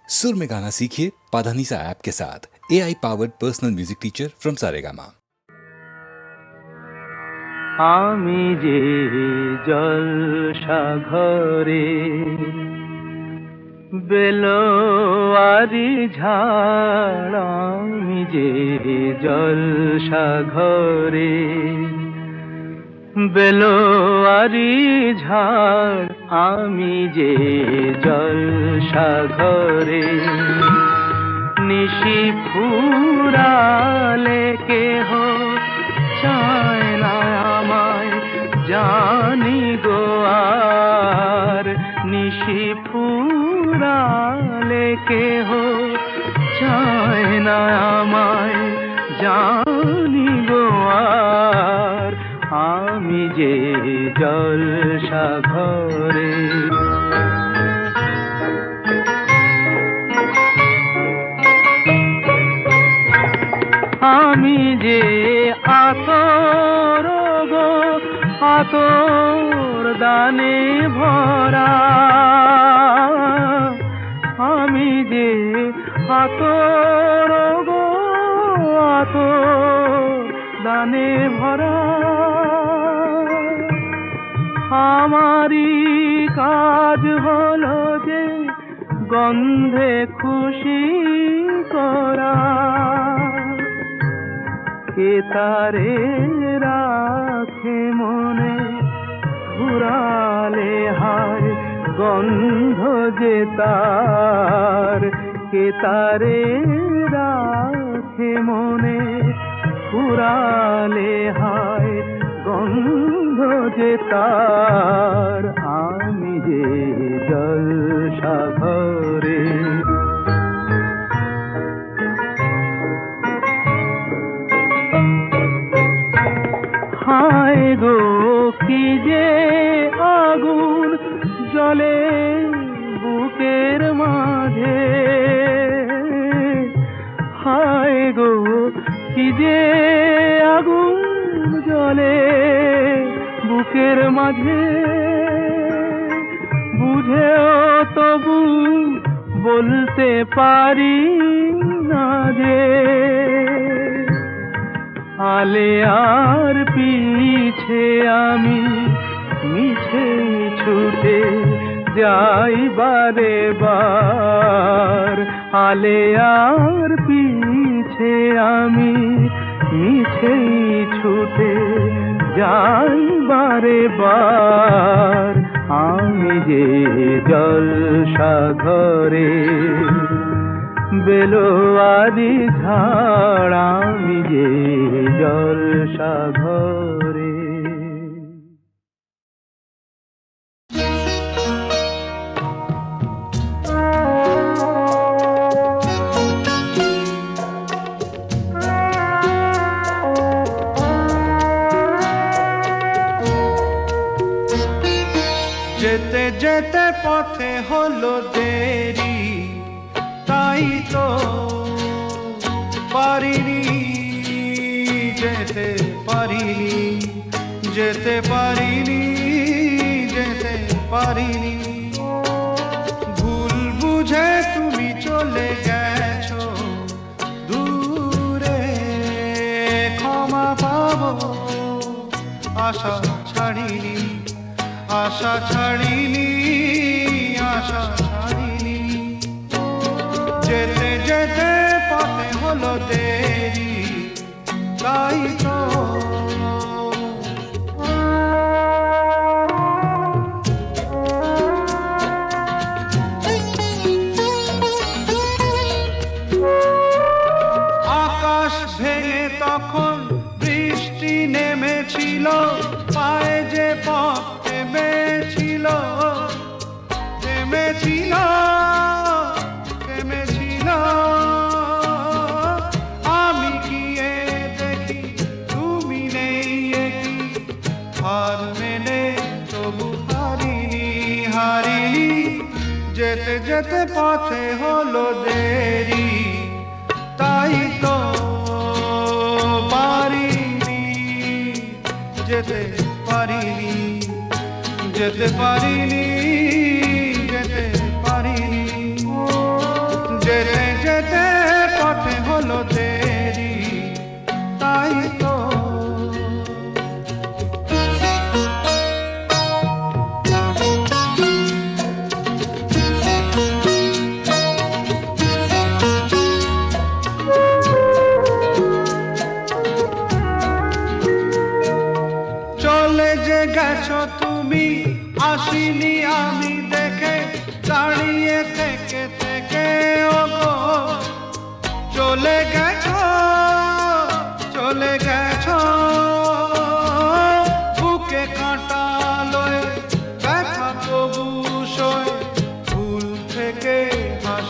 सुर में गाना सीखिए पाधानीसा ऐप के साथ। AI powered personal music teacher from Saregama. আমি যে জলসাঘরে বেলোয়ারি ঝাড়, আমি যে জলসাঘরে বেলোয়ারি ঝাড়, আমি যে জলসাঘরে নিশি ফুরালে কেহ চায় না আমায়, জানি গো আর নিশি ফুরালে কেহ চায় না আমায়, জানি গো আর আমি যে জলসাঘরে। আমি যে আতর গো আতর দানে ভরা, আমি যে আতর গো আতর দানে ভরা, আমারই কাজ হলো যে গন্ধে খুশি করা, কে তারে রাখে মনে ঘুরালে হায়, গন্ধ যে তার কে তারে রাখে মনে ঘুরালে হায়, গন্ধ যে তার আমি যে জলসাঘরে। হায় গো কি যে আগুন জ্বলে বুকের মাঝে, হায় গো কি যে আগুন জ্বলে বুকের মাঝে, বুঝেও তবু বলতে পারি না যে আলে আর পিছে আমি মিছে ছুটে যাই বারে বার, আলে আর পিছে আমি মিছে ছুটে যাই বারে বার, আমি যে জলসাঘরে বেলোয়ারি ঝাড়, আমি যে জলসাঘরে। যেতে যেতে পথে হলো দেরি, তাই তো পারিনি যেতে পারিনি, যেতে পারিনি, যেতে পারিনি। ভুল বুঝে তুমি চলে গেছো দূরে, ক্ষমা পাবো আশা ছাড়িনি, আশা ছাড়িনি, আশা ছাড়িনি। যেতে যেতে পথে হলো দেরি, তাই তো আকাশ ভেঙে তখন বৃষ্টি নেমেছিল, পায়ে যে পথ থেমেছিল, থেমেছিল, থেমেছিল। আমি গিয়ে দেখি তুমি নেই, একই হার মেনে তবু হারিনি, হারিনি। যেতে যেতে পথে হলো দেরি, তাই তো পারিনি, যেতে পারিনি, যেতে পারিনি, যেতে পারিনি।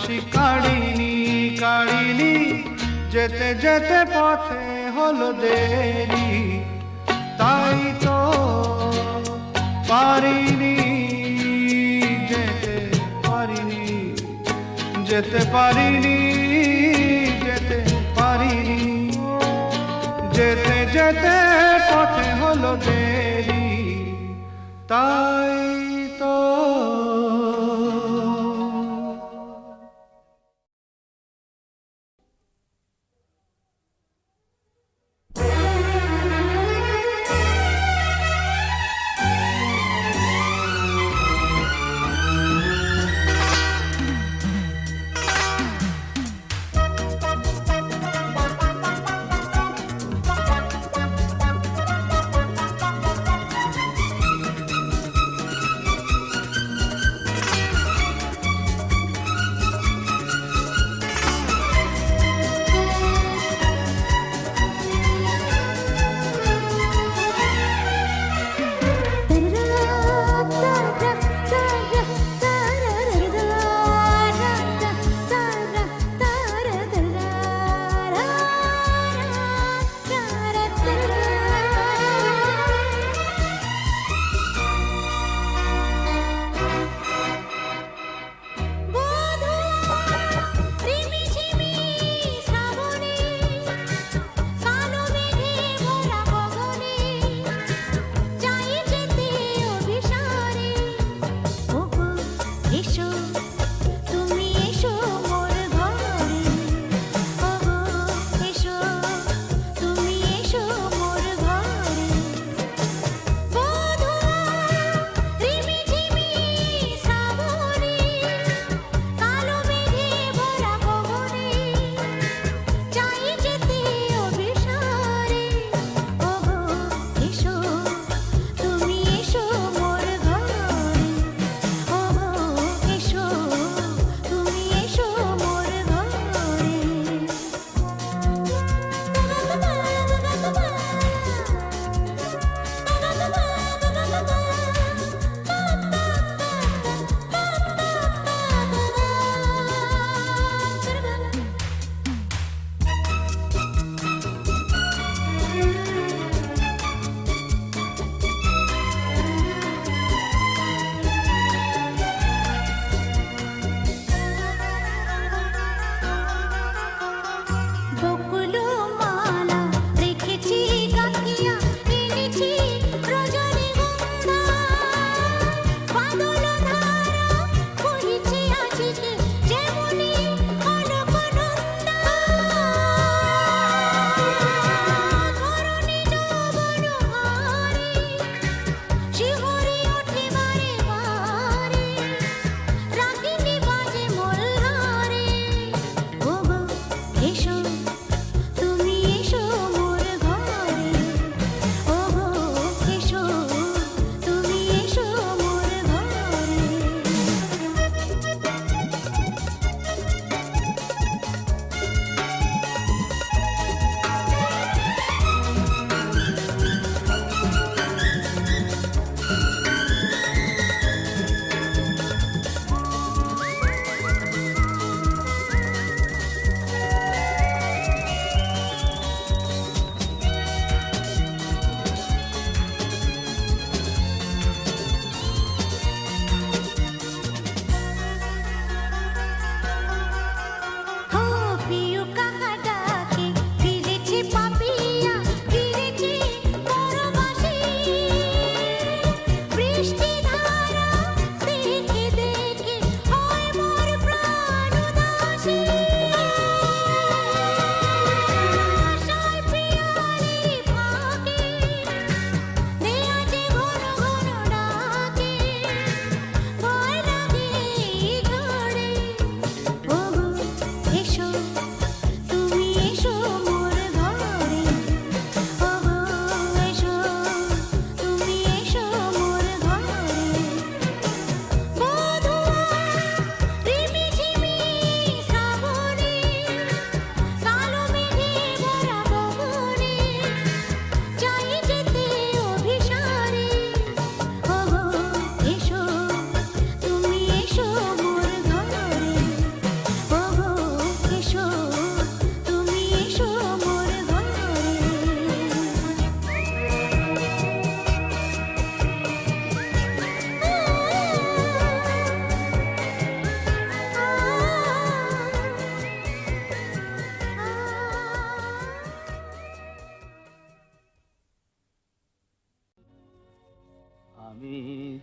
হাসি কাড়িনি কাড়িনি, যেতে যেতে পথে হলো দেরি, তাই তো পারিনি যেতে পারিনি, যেতে পারিনি, যেতে পারিনি, যেতে যেতে পথে হলো দেরি, তাই তো।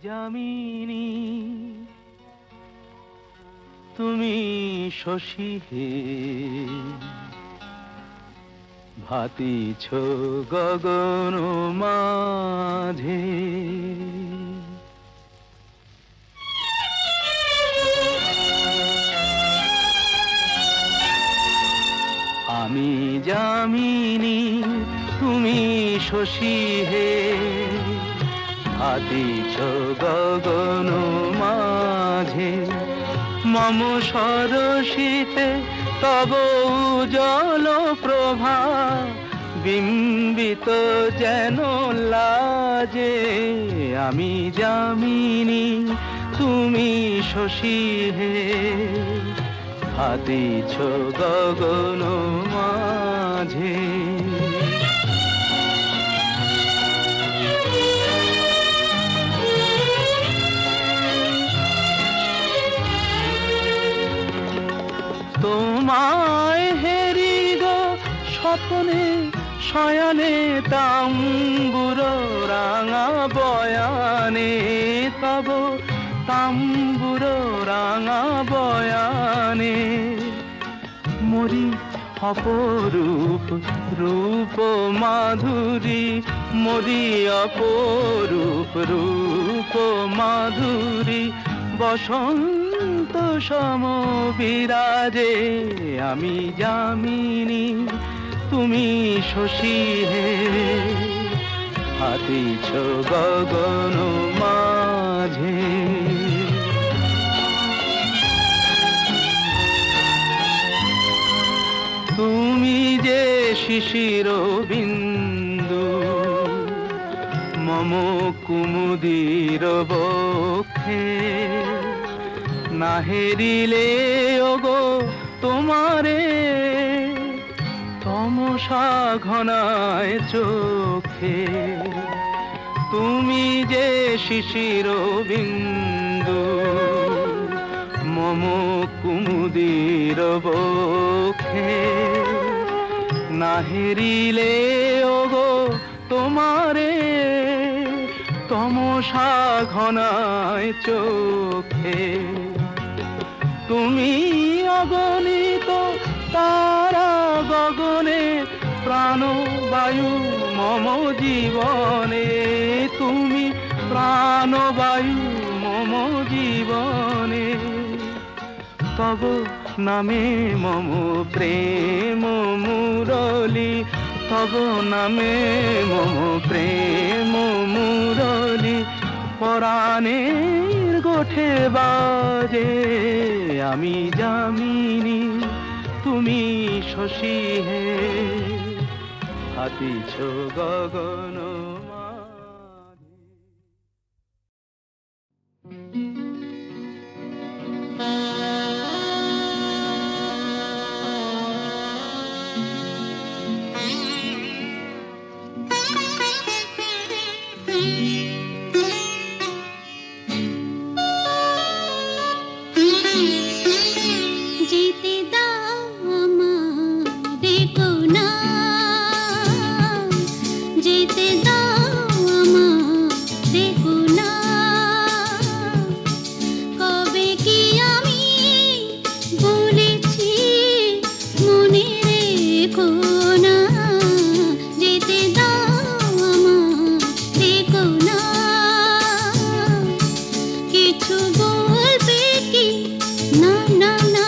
যামিনী তুমি শশী হে ভাতিছ গগন মাঝে আমি যামিনী তুমি শশী হে ভাতিছ গগন মাঝে মম সরসিতে তব উজ্জ্বল প্রভা বিম্বিত যেন লাজে আমি যামিনী তুমি শশী হে ভাতিছ গগন মাঝে তোমায় হেরি গো স্বপ্নে শয়নে তাম্বুর রাঙা বয়ানে তব তাম্বুর রাঙা বয়ানে মরি অপরূপ রূপ মাধুরী মরি অপরূপ রূপ মাধুরী বসন্ত সম বিরাজে আমি যামিনী তুমি শশী হে ভাতিছ গগন মাঝে তুমি যে শিশির বিন্দু মম কুমুদির বক্ষে না হেরিলে ওগো তোমারে তমসা ঘনায় চোখে তুমি যে শিশির বিন্দু মম কুমুদির বক্ষে না হেরিলে ওগো তোমারে তমসা ঘনায় চোখে তুমি অগণিত তারা গগনে প্রাণবায়ু মম জীবনে তুমি প্রাণবায়ু মম জীবনে তব নামে মম প্রেম মুরলী তব নামে মম প্রেম মুরলী পরাণের গোঠে বাজে আমি যামিনী তুমি শশী হে ভাতিছ গগন মাঝে যেতে দাও আমারে কোনা যেতে দাও আমারে কোনা কবে কি আমি বলেছি মনে রেখো না যেতে দাও আমারে কোনা কিছু বলবে কি না না না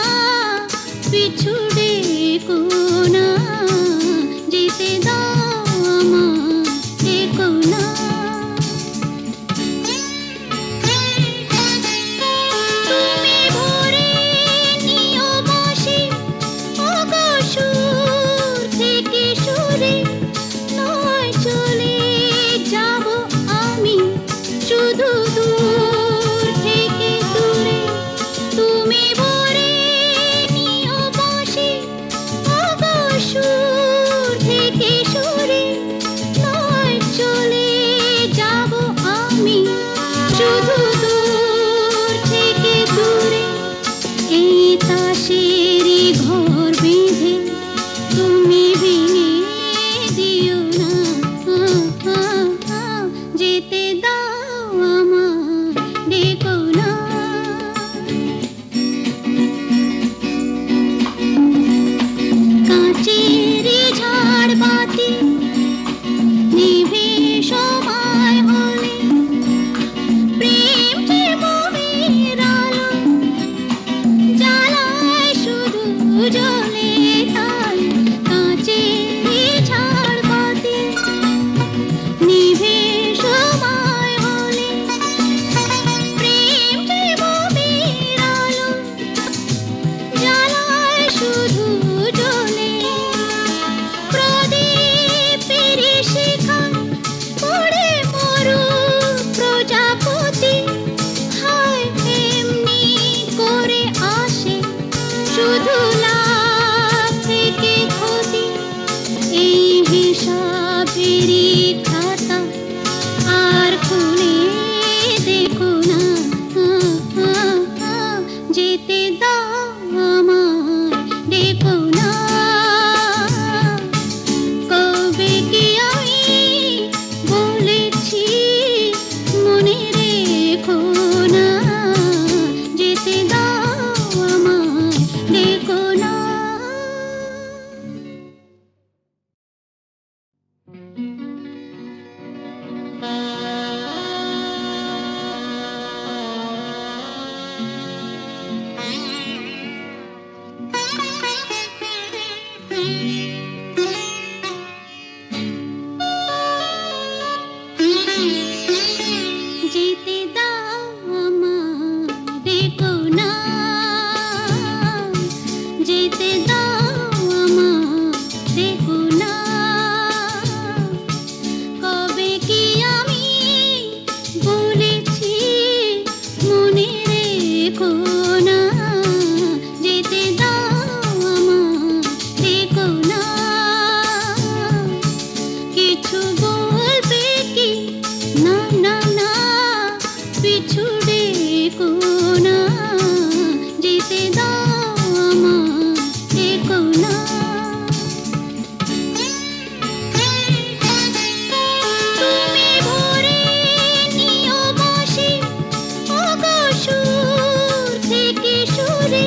যেতে দাও আমায় ডেকো না, যেতে দাও আমায় ডেকো না। কবে কি আমি বলেছি মনে রেখো না, যেতে দাও আমায় ডেকো না। কিছু বলবে কি না না না, পিছু ডেকো না, যেতে দাও আমায় ডেকো না। তুমি ভরে নিও বসে ওগো সুর থেকে সুরে,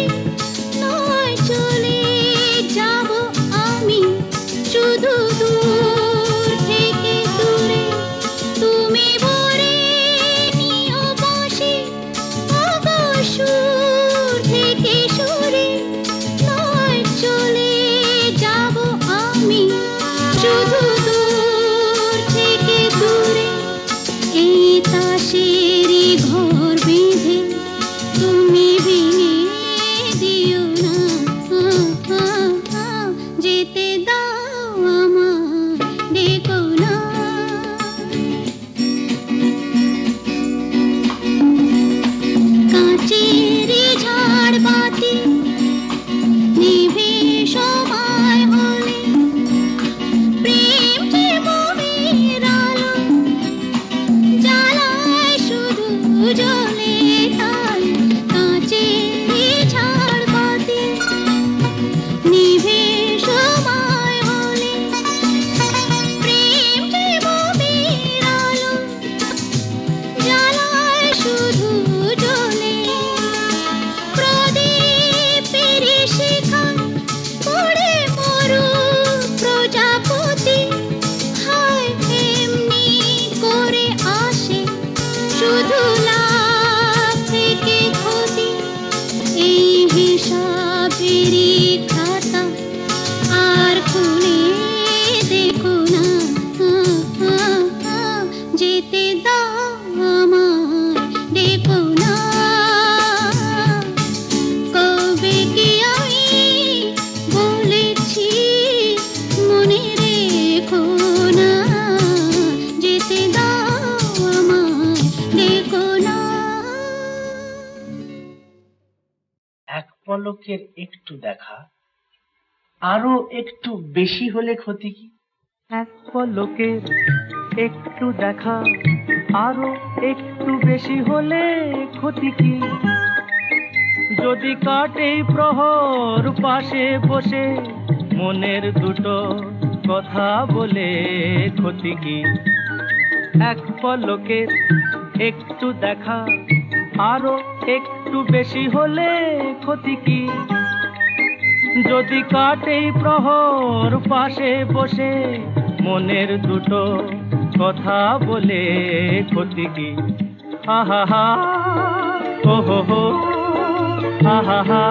নয় চলে যাব আমি শুধু দূর থেকে দূরে। তুমি ভরে নিও বসে ওগো সুর থেকে সুরে, নয় চলে যাব আমি শুধু দূর থেকে দূরে। এই তাসেরই ঘর বেঁধে তুমি ভেঙে দিও না, যেতে দাও আমায় ডেকো না। কাঁচেরই ঝাড়বাতি নিভে সময় হলে, প্রেম যে মনের আলো জ্বালায় শুধু জ্বলে তাই। কাঁচেরই ঝাড়বাতি নিভে সময় হলে, প্রেম যে মনের আলো জ্বালায় শুধু জ্বলে। প্রদীপের শিখায় পড়ে মরু প্রজাপতি, হায় এমনি করে আসে শুধু লাভ থেকে ক্ষতি। এই হিসাবেরই খাতা আর খুলে দেখো না, যেতে দাও আমায় ডেকো না। কবে কি আমি বলেছি মনে রেখো না, যেতে দাও আমায় ডেকো না। এক পলকের একটু দেখা, আরো একটু বেশি হলে ক্ষতি কি? এক পলকের একটু দেখা, আরো একটু বেশি হলে ক্ষতি কি? যদি কাটে প্রহর পাশে বসে মনের দুটো কথা বলে ক্ষতি কি? এক পলকের একটু দেখা, আরো একটু বেশি হলে ক্ষতি কি? যদি কাটে প্রহর পাশে বসে মনের দুটো কথা বলে ক্ষতি কি? আহা হা, ও হো হো, আহা হা।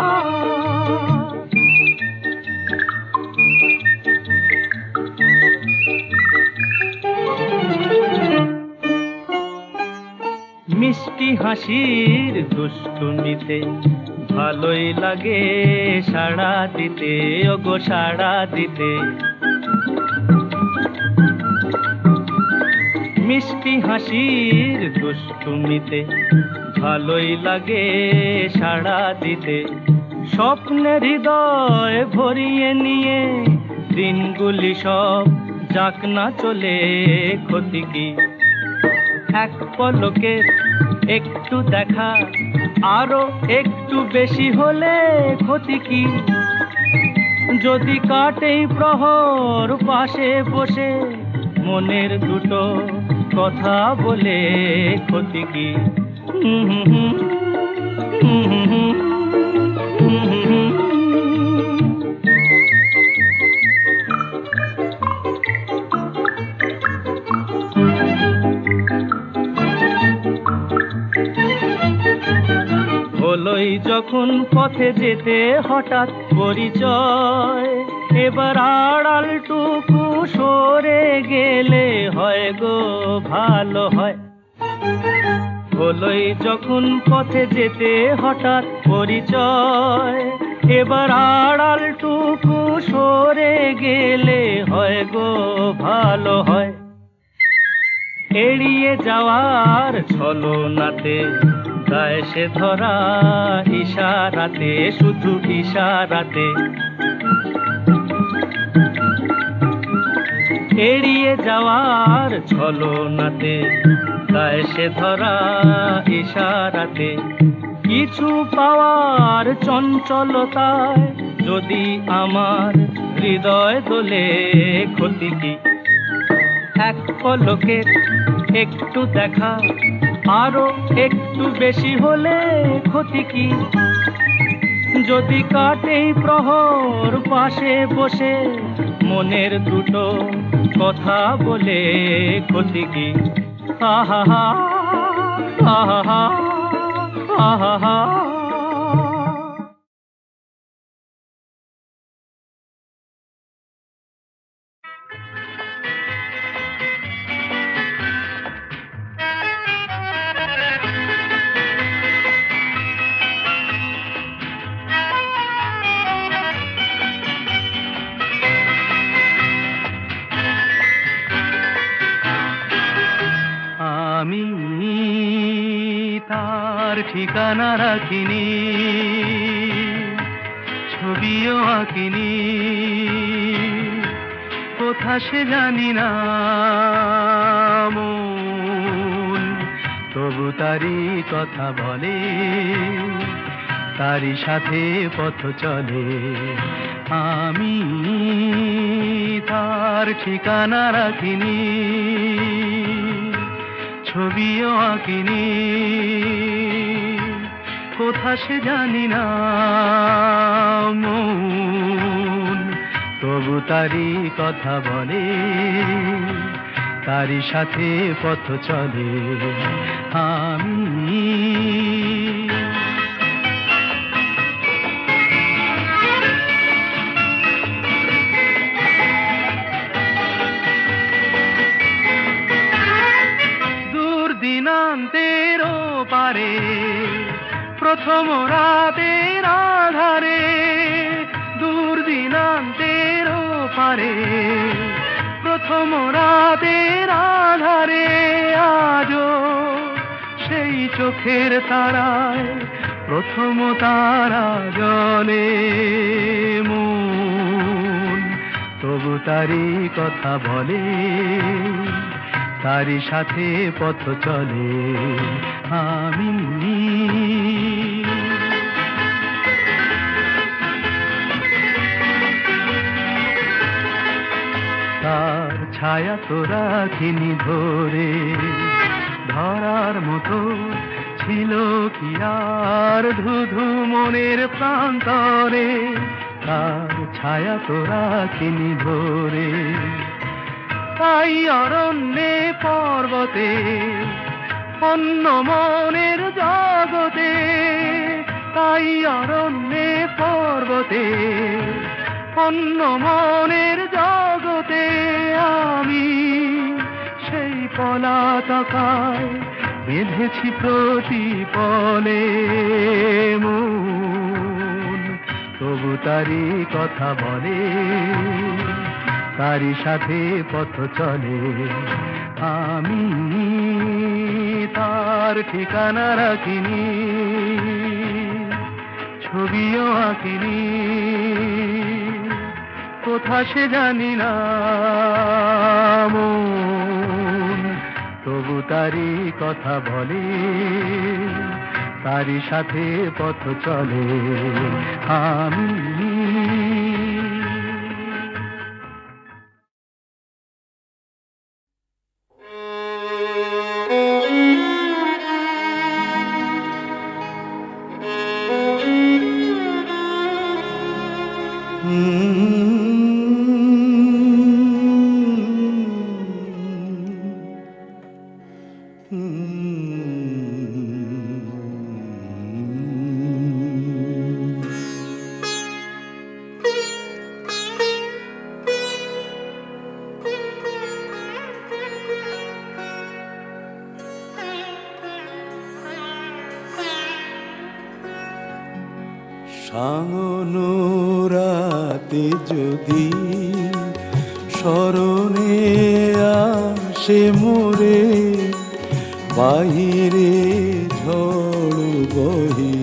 মিষ্টি হাসির দুষ্টুমিতে ভালোই লাগে সাড়া দিতে, ওগো সাড়া দিতে। মিষ্টি হাসির দুষ্টুমিতে ভালোই লাগে সাড়া দিতে। স্বপ্নের হৃদয় ভরিয়ে নিয়ে দিনগুলি সব যাক না চলে ক্ষতি কি? এক পলকের একটু দেখা, আরো একটু বেশি হলে ক্ষতি কি? যদি কাটে প্রহর পাশে বসে মনের দুটো কথা বলে ক্ষতি কি? হলোই যখন পথে যেতে হঠাৎ পরিচয়, এবার আড়ালটুকু সরে গেলে হয় গো ভালো হয়। হলোই যখন পথে যেতে হঠাৎ পরিচয়, এবার আড়ালটুকু সরে গেলে হয় গো ভালো হয়। এড়িয়ে যাওয়ার ছলনাতে গায়ে সে ধরা ইশারাতে, শুধু ইশারাতে। এড়িয়ে যাওয়ার ছলনাতে গায়ে সে ধরা ইশারাতে, কিছু পাওয়ার চঞ্চলতায় যদি আমার হৃদয় দোলে ক্ষতি কি? এক পলকের একটু দেখা, আরো একটু বেশি হলে ক্ষতি কি? যদি কাটেই প্রহর পাশে বসে মনের দুটো কথা বলে ক্ষতি কি? আহা হা আহা হা আহা হা। আমি তার ঠিকানা রাখিনি, ছবিও আঁকিনি, কোথা সে জানি না মন, তবু তারি কথা বলে, তারি সাথে পথ চলে। আমি তার ঠিকানা রাখিনি, ছবিও আঁকিনি, কোথা সে জানি না মন, তবু তারি কথা বলে, তারি সাথে পথ চলে। আমি দিনান্তের পারে প্রথম রাতের আধারে, দূর দিনান্তের পারে প্রথম রাতের আধারে, আজও সেই চোখের তারায় প্রথম তারা জলে মন, তবু তারি কথা বলে, তারি সাথে পথ চলে। আমি তার ছায়া তো রাখিনি ধরে, ধরার মতো ছিল কি আর ধুধু মনের প্রান্তরে, তার ছায়া তো রাখিনি ধরে। তাই অরণ্যে পর্বতে অন্য মনের জগতে, তাই অরণ্যে পর্বতে অন্য মনের জগতে, আমি সেই পলাতকায় বেঁধেছি প্রতিপলে মন, তবু তারি কথা বলে, তারি সাথে পথ চলে। আমি তার ঠিকানা রাখিনি, ছবিও আঁকিনি, কোথা সে জানি না মন, তবু তারি কথা বলে, তারি সাথে পথ চলে। আমি সাঙনো রাতে যদি স্মরণে আসে মোরে, বাহিরে ঝড় বহি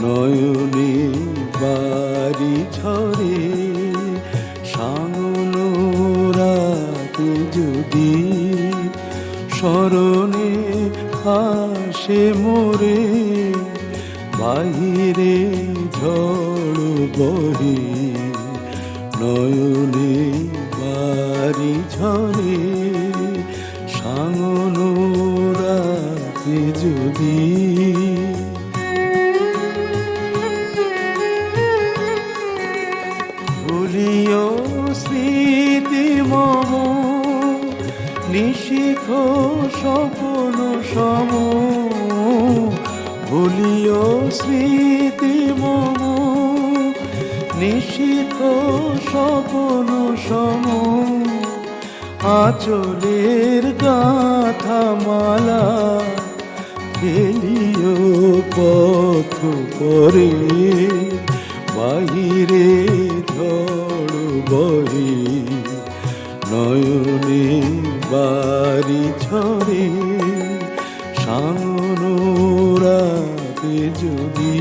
নয়নে বাড়ি ঝরে। সাঙনো রাতে যদি স্মরণে আসে মোরে, বাহিরে ঝড় বহি নয়নে বাড়ি ঝরে। সাঙনো রাতে যদি ভুলিও স্মৃতি মম, নিশিথ স্বপ্ন সম। ভুলিও স্মৃতি মম, নিশিথ স্বপ্ন সম। আঁচলের গাথা মালা ফেলিও পথ পরে, বাহিরে ঝড় বহি নয়নে বাড়ি ঝরে। সাঙনো রাতে যদি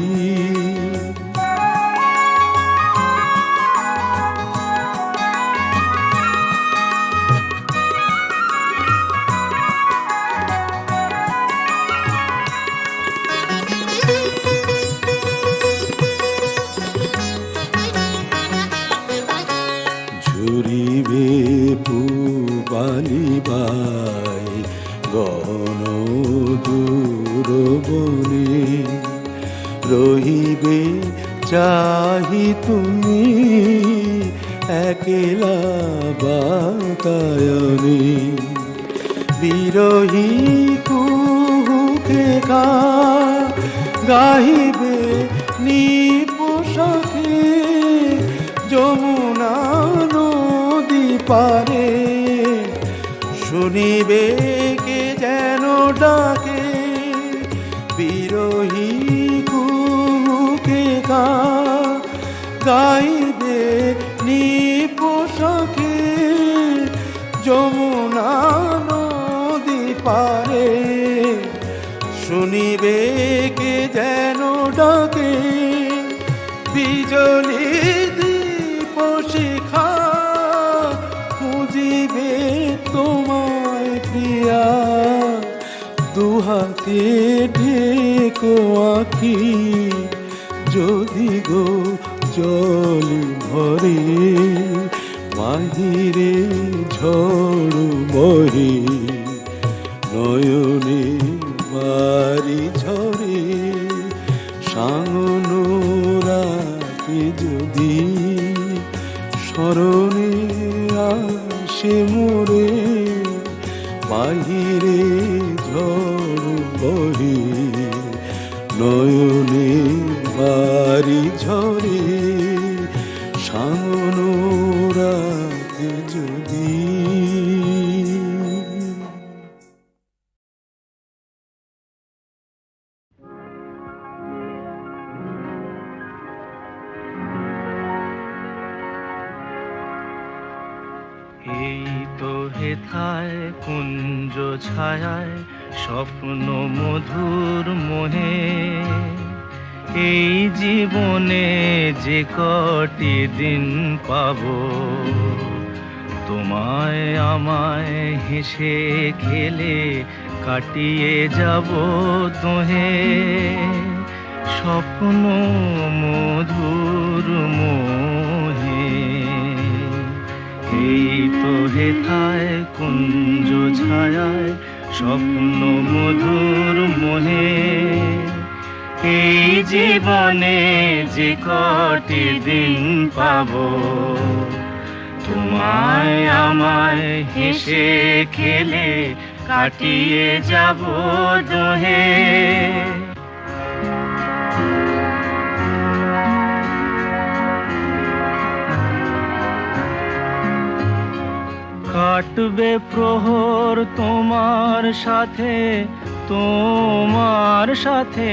ঝুরিবে পুবালিবাই গণ দূর বনে, রহিবে চাহি তুমি একলা বাতায়নে। বিরহী কুহুকে গাহিবে নিপোষাকে, যমুনা নদী পারে শুনিবে কে যেন ডাকে। বিরহী কুহুকে গাইবে নিপোষাকে, যমুনা নদী পারে শুনিবে কে যেন ডাকে। বিজলি দীপ শিখা খুঁজিবে তোমায় প্রিয়া, দুহাতে ঢেকো আঁখি যদি গো জল ভরে। বাহিরে ঝড় বহে নয়নে বাড়ি ঝরে। সাঙনো রাতে যদি স্মরণে আসে মোরে, বাহিরে ঝড় বহে নয়নে বাড়ি ঝরে। সাঙনো রাতে যদি এই তো হেথায় কুঞ্জ ছায়ায় স্বপ্ন মধুর মোহে, এই জীবনে যে কটি দিন পাবো, তোমায় আমায় হেসে খেলে কাটিয়ে যাব তোহে। স্বপ্ন মধুর মোহে, এই তো হেথায় কুঞ্জ ছায়ায় স্বপ্ন মধুর মোহে, এই জীবনে যে কটি দিন পাবো, তোমায় আমায় হেসে খেলে কাটিয়ে যাব দোহে। কাটবে প্রহর তোমার সাথে তোমার সাথে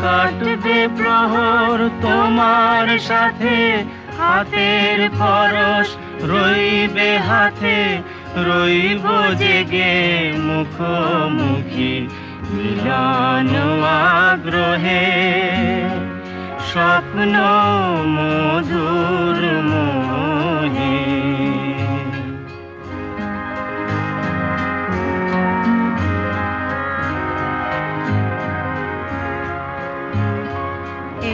কাটবে প্রহর, তোমার সাথে হাতের পরশ রইবে হাতে, রইব জেগে মুখোমুখি মিলন আগ্রহে, স্বপ্ন মধুর মোহে।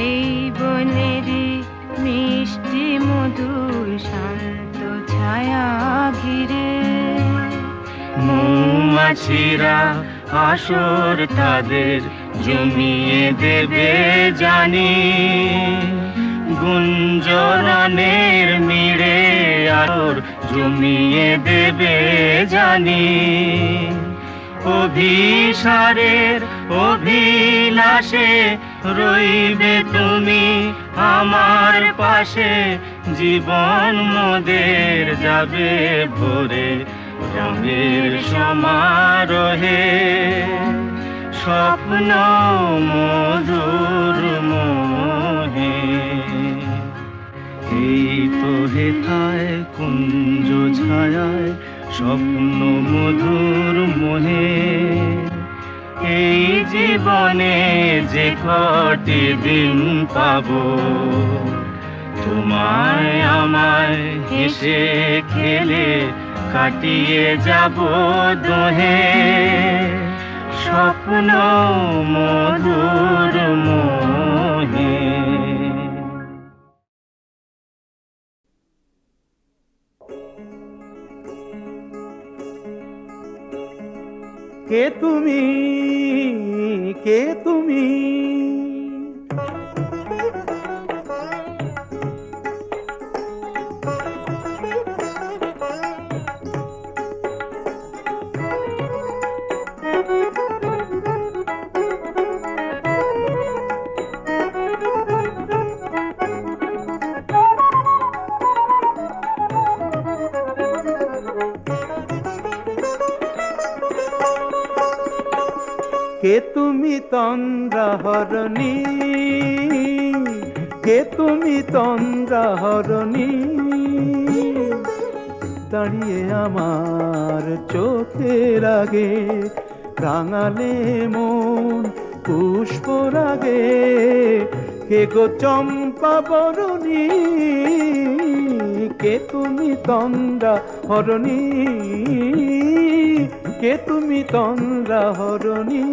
এই বনেরই মিষ্টি মধুর শান্ত ছায়া ঘিরে মৌমাছিরা আসর তাদের জমিয়ে দেবে জানি, গুঞ্জরণের মিড়ে আসর জমিয়ে দেবে জানি। অভিসারের অভিলাষে রইবে তুমি আমার পাশে, জীবন মোদের যাবে ভরে রঙের সমারোহে, স্বপ্ন মধুর মোহে। এই তো হেথায় কুঞ্জ ছায়ায় স্বপ্ন মধুর মোহে, এই জীবনে যে কটি দিন পাবো, তোমায় আমায় হেসে খেলে কাটিয়ে যাব দোহে, স্বপ্ন মধুর মোহে। কে তুমি, কে তুমি, কে তুমি তন্দ্রাহরণী, কে তুমি তন্দ্রাহরণী, দাঁড়িয়ে আমার চোখের আগে রাঙালে মন পুষ্প রাগে, কে গো চম্পা বরণী, কে তুমি তন্দ্রাহরণী, কে তুমি তন্দ্রাহরণী।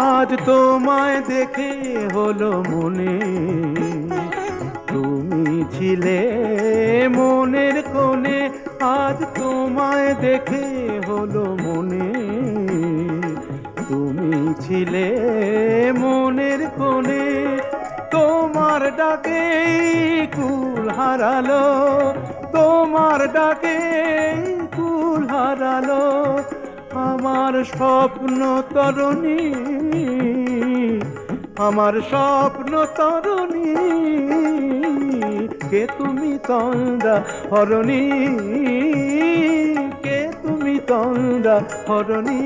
আজ তোমায় দেখে হলো মনে, তুমি ছিলে মনের কোণে, আজ তোমায় দেখে হলো মনে, তুমি ছিলে মনের কোণে। তোমার ডাকে কুল হারালো, তোমার ডাকে কুল হারালো আমার স্বপ্ন তরুণী, আমার স্বপ্ন তরুণী, কে তুমি তন্দ্রাহরণী, কে তুমি তন্দ্রাহরণী।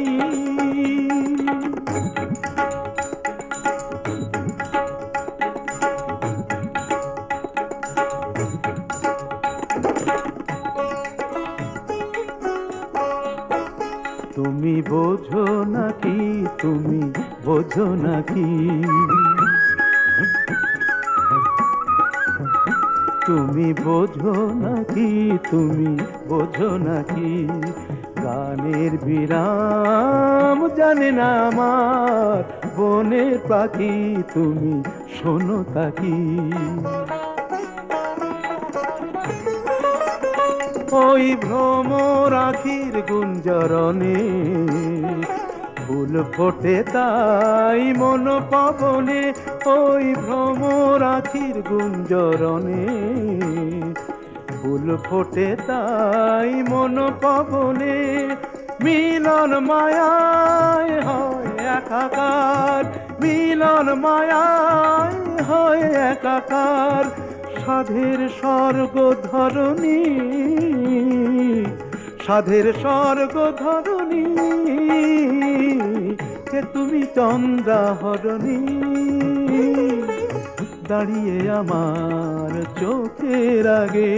তুমি বোঝো নাকি, তুমি বোঝো নাকি, তুমি বোঝো নাকি, তুমি বোঝো নাকি, গানের বিরাম জানে না আমার বনের পাখি, তুমি শোনো তাকি। ওই ভ্রমর আখির গুঞ্জরণে ফুল ফোটে তাই মন পবনে, ওই ভ্রমর আখির গুঞ্জরণে। ফুল ফোটে তাই মন পবনে, মিলন মায়ায় হয় একাকার, মিলন মায়ায় হয় একাকার। সাধের স্বর্গ ধরণী, সাধের স্বর্গ ধরণী, কে তুমি চন্দ্রাহরণী। দাঁড়িয়ে আমার চোখের আগে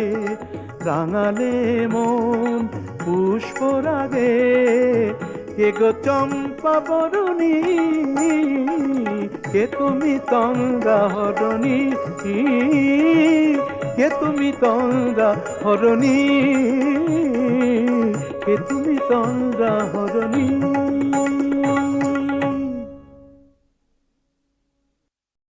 রাঙালে মন পুষ্পরাগে, কে গো চম্পা বরণী, কে তুমি তন্দ্রাহরণী, কে তুমি তন্দ্রাহরণী, কে তুমি তন্দ্রাহরণী।